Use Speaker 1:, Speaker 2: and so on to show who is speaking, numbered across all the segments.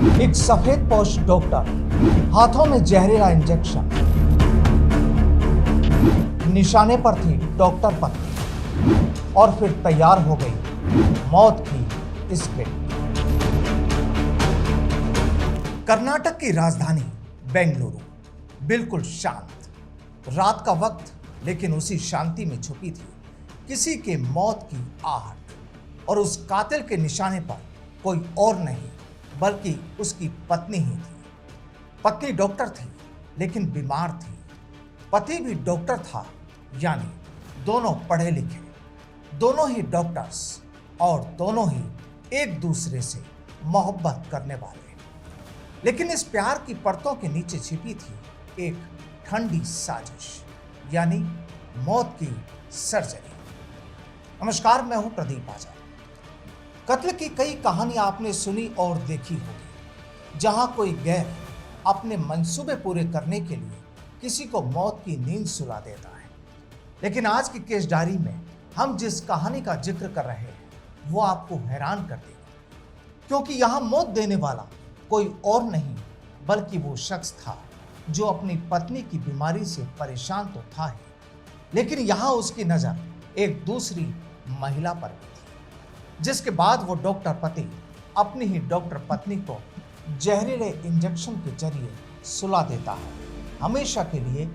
Speaker 1: एक सफेद पोश डॉक्टर, हाथों में जहरीला इंजेक्शन, निशाने पर थी डॉक्टर पत्नी और फिर तैयार हो गई मौत की स्क्रिप्ट। कर्नाटक की राजधानी बेंगलुरु बिल्कुल शांत, रात का वक्त, लेकिन उसी शांति में छुपी थी किसी के मौत की आहट। और उस कातिल के निशाने पर कोई और नहीं बल्कि उसकी पत्नी ही थी। पत्नी डॉक्टर थी लेकिन बीमार थी, पति भी डॉक्टर था, यानी दोनों पढ़े लिखे, दोनों ही डॉक्टर्स और दोनों ही एक दूसरे से मोहब्बत करने वाले। लेकिन इस प्यार की परतों के नीचे छिपी थी एक ठंडी साजिश, यानी मौत की सर्जरी। नमस्कार, मैं हूं प्रदीप आचार्य। कत्ल की कई कहानियां आपने सुनी और देखी होगी, जहां कोई गैर अपने मंसूबे पूरे करने के लिए किसी को मौत की नींद सुला देता है। लेकिन आज की केस डायरी में हम जिस कहानी का जिक्र कर रहे हैं वो आपको हैरान कर देगी, क्योंकि यहां मौत देने वाला कोई और नहीं बल्कि वो शख्स था जो अपनी पत्नी की बीमारी से परेशान तो था ही, लेकिन यहां उसकी नजर एक दूसरी महिला पर भी थी, जिसके बाद वो डॉक्टर पति अपनी ही डॉक्टर पत्नी को जहरीले इंजेक्शन के जरिए सुला देता है, हमेशा के लिए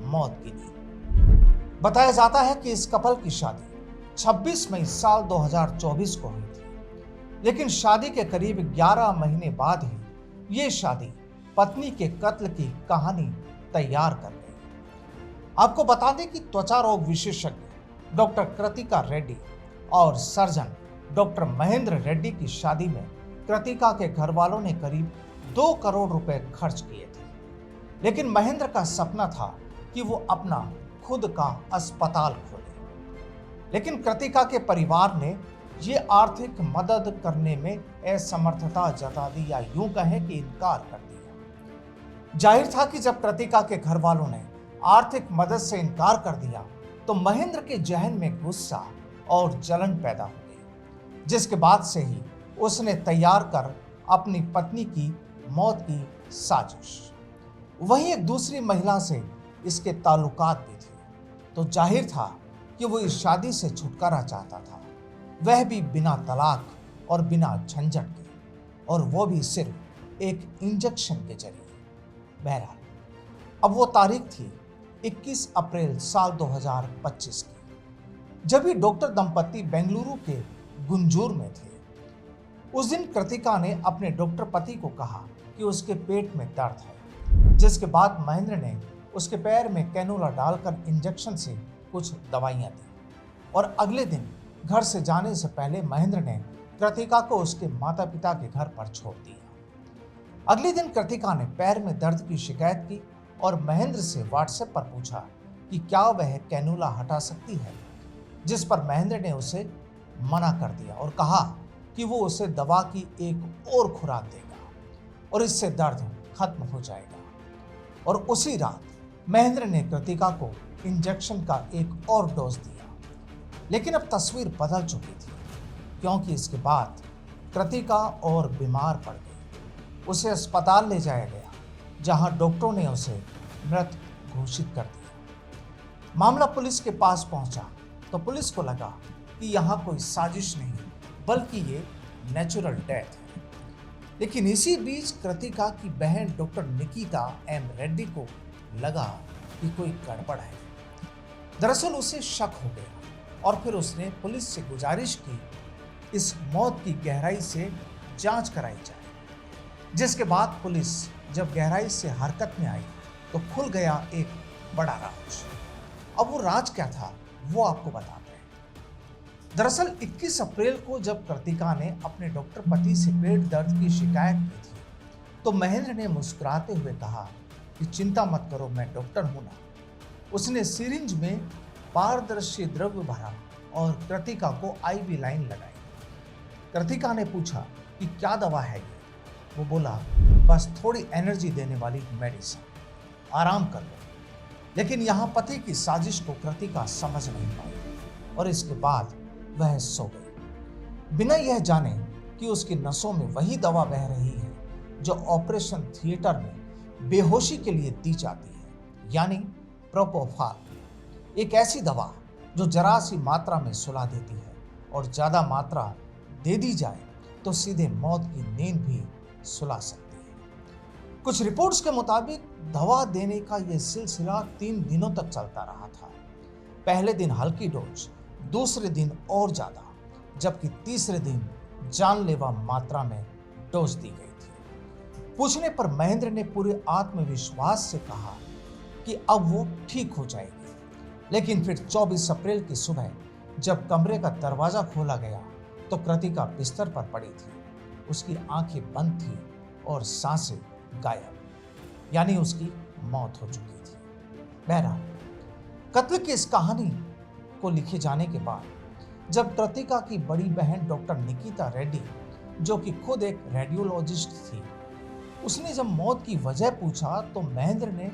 Speaker 1: मौत की नींद। बताया जाता है कि इस कपल की शादी 26 मई साल 2024 को हुई थी, लेकिन शादी के करीब 11 महीने बाद ही ये शादी पत्नी के कत्ल की कहानी तैयार कर गई। आपको बता दें कि त्वचा रोग विशेषज्ञ डॉक्टर कृतिका रेड्डी और सर्जन डॉक्टर महेंद्र रेड्डी की शादी में कृतिका के घर वालों ने करीब 2 करोड़ रुपए खर्च किए थे। लेकिन महेंद्र का सपना था कि वो अपना खुद का अस्पताल खोले, लेकिन कृतिका के परिवार ने ये आर्थिक मदद करने में असमर्थता जता दी, या यूं कहें कि इनकार कर दिया। जाहिर था कि जब कृतिका के घर वालों ने आर्थिक मदद से इनकार कर दिया तो महेंद्र के जहन में गुस्सा और जलन पैदा हो गई, जिसके बाद से ही उसने तैयार कर अपनी पत्नी की मौत की साजिश। वहीं एक दूसरी महिला से इसके ताल्लुकात भी थे, तो जाहिर था कि वो इस शादी से छुटकारा चाहता था, वह भी बिना तलाक और बिना झंझट के, और वो भी सिर्फ एक इंजेक्शन के जरिए। बहरहाल अब वो तारीख थी 21 अप्रैल साल 2025 की, जब भी डॉक्टर दंपति बेंगलुरु के गुंजूर में थे। उस दिन कृतिका ने अपने डॉक्टर पति को कहा कि उसके पेट में दर्द है, जिसके बाद महेंद्र ने उसके पैर में कैनुला डालकर इंजेक्शन से कुछ दवाइयां दी। और अगले दिन घर से जाने से पहले महेंद्र ने कृतिका को उसके माता पिता के घर पर छोड़ दिया। अगले दिन कृतिका ने पैर में दर्द की शिकायत की और महेंद्र से व्हाट्सएप पर पूछा कि क्या वह कैनुला हटा सकती है, जिस पर महेंद्र ने उसे मना कर दिया और कहा कि वो उसे दवा की एक और खुराक देगा और इससे दर्द खत्म हो जाएगा। और उसी रात महेंद्र ने कृतिका को इंजेक्शन का एक और डोज दिया। लेकिन अब तस्वीर बदल चुकी थी, क्योंकि इसके बाद कृतिका और बीमार पड़ गई। उसे अस्पताल ले जाया गया, जहां डॉक्टरों ने उसे मृत घोषित कर दिया। मामला पुलिस के पास पहुंचा तो पुलिस को लगा कि यहाँ कोई साजिश नहीं बल्कि ये नेचुरल डेथ है। लेकिन इसी बीच कृतिका की बहन डॉक्टर निकिता एम रेड्डी को लगा कि कोई गड़बड़ है। दरअसल उसे शक हो गया और फिर उसने पुलिस से गुजारिश की इस मौत की गहराई से जांच कराई जाए, जिसके बाद पुलिस जब गहराई से हरकत में आई तो खुल गया एक बड़ा राज। अब वो राज क्या था वो आपको बताते हैं। दरअसल 21 अप्रैल को जब कृतिका ने अपने डॉक्टर पति से पेट दर्द की शिकायत की थी तो महेंद्र ने मुस्कुराते हुए कहा कि चिंता मत करो, मैं डॉक्टर हूं ना। उसने सिरिंज में पारदर्शी द्रव्य भरा और कृतिका को आईवी लाइन लगाई। कृतिका ने पूछा कि क्या दवा है ये? वो बोला, बस थोड़ी एनर्जी देने वाली मेडिसिन, आराम कर लो। लेकिन यहाँ पति की साजिश को कृतिका समझ नहीं पाई और इसके बाद वह सो गई, बिना यह जाने कि उसकी नसों में वही दवा बह रही है जो ऑपरेशन थिएटर में बेहोशी के लिए दी जाती है, यानी प्रोपोफॉल। एक ऐसी दवा जो जरा सी मात्रा में सुला देती है और ज़्यादा मात्रा दे दी जाए तो सीधे मौत की नींद भी सुला सकती है। कुछ रिपोर्ट्स के मुताबिक दवा देने का यह सिलसिला 3 दिनों तक चलता रहा था। पहले दिन हल्की डोज, दूसरे दिन और ज़्यादा, जबकि तीसरे दिन जानलेवा मात्रा में डोज दी गई थी। पूछने पर महेंद्र ने पूरे आत्मविश्वास से कहा कि अब वो ठीक हो जाएगी। लेकिन फिर 24 अप्रैल की सुबह जब कमरे का दरवाजा खोला गया तो कृतिका बिस्तर पर पड़ी थी। उसकी आंखें बंद थी और सांसें गायब, यानी उसकी मौत हो चुकी थी। बहरहाल, कत्ल की इस कहानी को लिखे जाने के बाद जब कृतिका की बड़ी बहन डॉक्टर निकिता रेड्डी, जो कि खुद एक रेडियोलॉजिस्ट थी, उसने जब मौत की वजह पूछा तो महेंद्र ने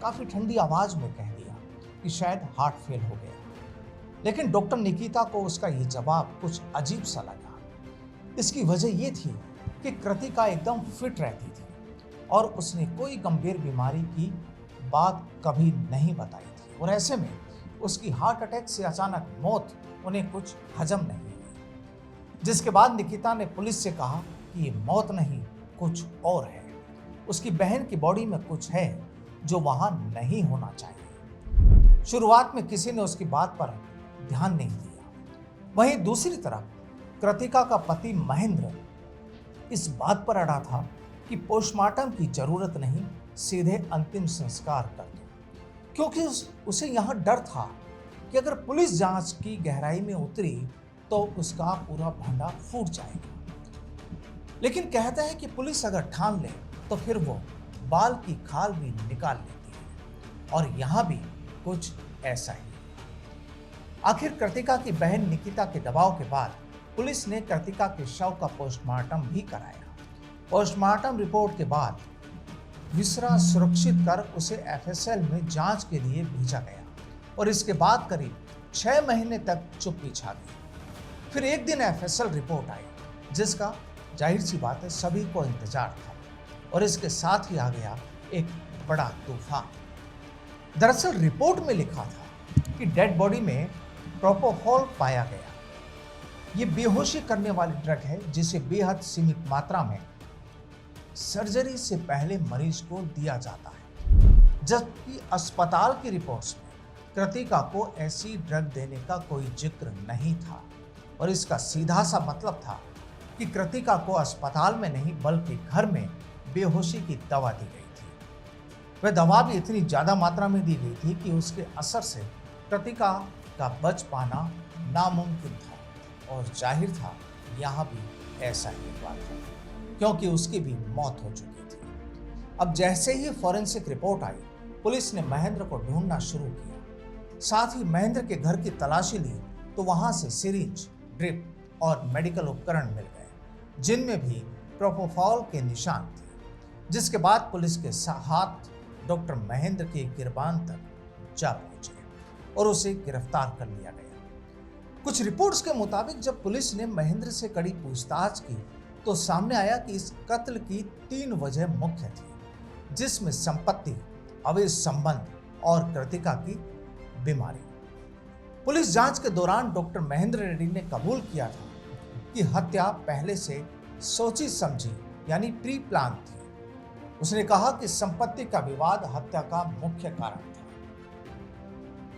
Speaker 1: काफी ठंडी आवाज में कह दिया कि शायद हार्ट फेल हो गया। लेकिन डॉक्टर निकिता को उसका ये जवाब कुछ अजीब सा लगा। इसकी वजह यह थी कि कृतिका एकदम फिट रहती थी और उसने कोई गंभीर बीमारी की बात कभी नहीं बताई थी, और ऐसे में उसकी हार्ट अटैक से अचानक मौत उन्हें कुछ हजम नहीं हुई। जिसके बाद निकिता ने पुलिस से कहा कि ये मौत नहीं, कुछ और है। उसकी बहन की बॉडी में कुछ है जो वहां नहीं होना चाहिए। शुरुआत में किसी ने उसकी बात पर ध्यान नहीं दिया। वहीं दूसरी तरफ कृतिका का पति महेंद्र इस बात पर अड़ा था कि पोस्टमार्टम की जरूरत नहीं, सीधे अंतिम संस्कार कर दो, क्योंकि उसे यहां डर था कि अगर पुलिस जांच की गहराई में उतरी तो उसका पूरा भांडा फूट जाएगा। लेकिन कहता है कि पुलिस अगर ठान ले तो फिर वो बाल की खाल भी निकाल लेती है, और यहां भी कुछ ऐसा ही। आखिर कृतिका की बहन निकिता के दबाव के बाद पुलिस ने कृतिका के शव का पोस्टमार्टम भी कराया। पोस्टमार्टम रिपोर्ट के बाद विसरा सुरक्षित कर उसे एफएसएल में जांच के लिए भेजा गया, और इसके बाद करीब 6 महीने तक चुप्पी छा गई। फिर एक दिन एफएसएल रिपोर्ट आई, जिसका जाहिर सी बात है सभी को इंतजार था, और इसके साथ ही आ गया एक बड़ा तूफान। दरअसल रिपोर्ट में लिखा था कि डेड बॉडी में प्रोपोफॉल पाया गया। ये बेहोशी करने वाली ड्रग है जिसे बेहद सीमित मात्रा में सर्जरी से पहले मरीज को दिया जाता है, जबकि अस्पताल की रिपोर्ट्स में कृतिका को ऐसी ड्रग देने का कोई जिक्र नहीं था, और इसका सीधा सा मतलब था कि कृतिका को अस्पताल में नहीं बल्कि घर में बेहोशी की दवा दी गई थी। वह दवा भी इतनी ज़्यादा मात्रा में दी गई थी कि उसके असर से कृतिका का बच पाना नामुमकिन था, और जाहिर था यहाँ भी ऐसा ही हुआ था, क्योंकि उसकी भी मौत हो चुकी थी। अब जैसे ही फॉरेंसिक रिपोर्ट आई, पुलिस ने महेंद्र को ढूंढना शुरू किया। साथ ही महेंद्र के घर की तलाशी ली तो वहां से सिरिंज, ड्रिप और मेडिकल उपकरण मिल गए, जिनमें भी प्रोपोफॉल के निशान थे। जिसके बाद पुलिस के हाथ डॉक्टर महेंद्र के गिरबान तक जा पहुंचे और उसे गिरफ्तार कर लिया गया। कुछ रिपोर्ट्स के मुताबिक जब पुलिस ने महेंद्र से कड़ी पूछताछ की तो सामने आया कि इस कत्ल की 3 वजह मुख्य थी, जिसमें संपत्ति, अवैध संबंध और कृतिका की बीमारी। पुलिस जांच के दौरान डॉक्टर महेंद्र रेड्डी ने कबूल किया था कि हत्या पहले से सोची समझी यानी प्री प्लान थी। उसने कहा कि संपत्ति का विवाद हत्या का मुख्य कारण था।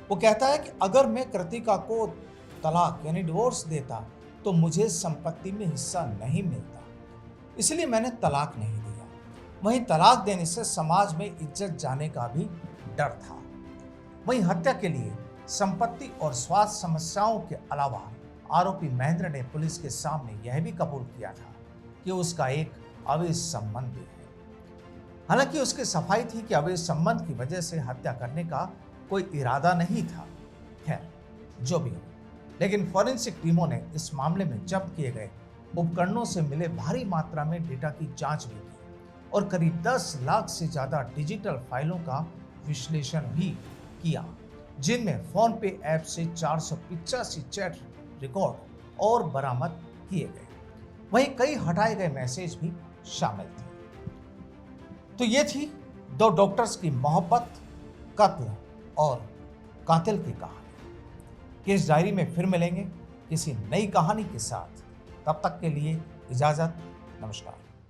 Speaker 1: वो कहता है कि अगर मैं कृतिका को तलाक यानी डिवोर्स देता तो मुझे संपत्ति में हिस्सा नहीं मिलता, इसलिए मैंने तलाक नहीं दिया। वहीं तलाक देने से समाज में इज्जत जाने का भी डर था। वहीं हत्या के लिए संपत्ति और स्वास्थ्य समस्याओं के अलावा आरोपी महेंद्र ने पुलिस के सामने यह भी कबूल किया था कि उसका एक अवैध संबंध भी है। हालांकि उसकी सफाई थी कि अवैध संबंध की वजह से हत्या करने का कोई इरादा नहीं था। खैर, जो भी हो, लेकिन फॉरेंसिक टीमों ने इस मामले में जब्त किए गए उपकरणों से मिले भारी मात्रा में डेटा की जांच भी की और करीब 10 लाख से ज्यादा डिजिटल फाइलों का विश्लेषण भी किया, जिनमें फोन पे ऐप से 485 चैट रिकॉर्ड और बरामद किए गए। वहीं कई हटाए गए मैसेज भी शामिल थे। तो ये थी दो डॉक्टर्स की मोहब्बत, कत्ल और कातिल की कहानी। केस डायरी में फिर मिलेंगे किसी नई कहानी के साथ। तब तक के लिए इजाजत, नमस्कार।